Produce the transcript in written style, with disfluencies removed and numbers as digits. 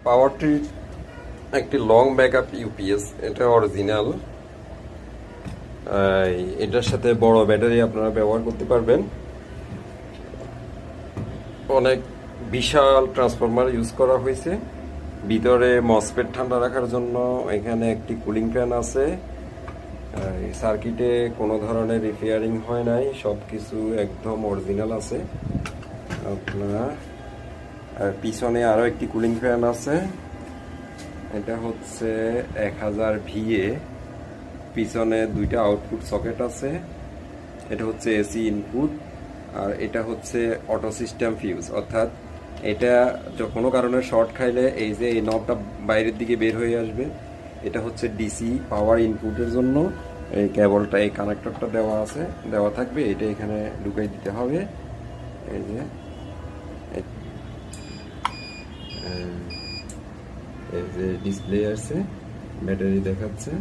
পাওয়ার ট্রির একটি long backup UPS, এটা অরিজিনাল। এটার সাথে বড় ব্যাটারি আপনারা ব্যবহার করতে পারবেন। অনেক বিশাল ট্রান্সফরমার ইউজ করা হয়েছে। ভিতরে মসফেট ঠান্ডা রাখার জন্য এখানে একটি কুলিং ফ্যান আছে। সার্কিটে কোনো ধরনের রিপেয়ারিং হয় নাই, সব কিছু একদম অরিজিনাল আছে আপনার। আর পিছনে আরও একটি কুলিং ফ্যান আছে, এটা হচ্ছে 1000 VA। পিছনে দুইটা আউটপুট সকেট আছে, এটা হচ্ছে এসি ইনপুট, আর এটা হচ্ছে অটো সিস্টেম ফিউজ, অর্থাৎ এটা কোনো কারণে শর্ট খাইলে এই যে এই নবটা বাইরের দিকে বের হয়ে আসবে। এটা হচ্ছে ডিসি পাওয়ার ইনপুটের জন্য এই কেবলটা, এই কানেক্টরটা দেওয়া থাকবে, এটা এখানে ঢুকাই দিতে হবে। এই যে এই যে ডিসপ্লে আছে, ব্যাটারি দেখাচ্ছে।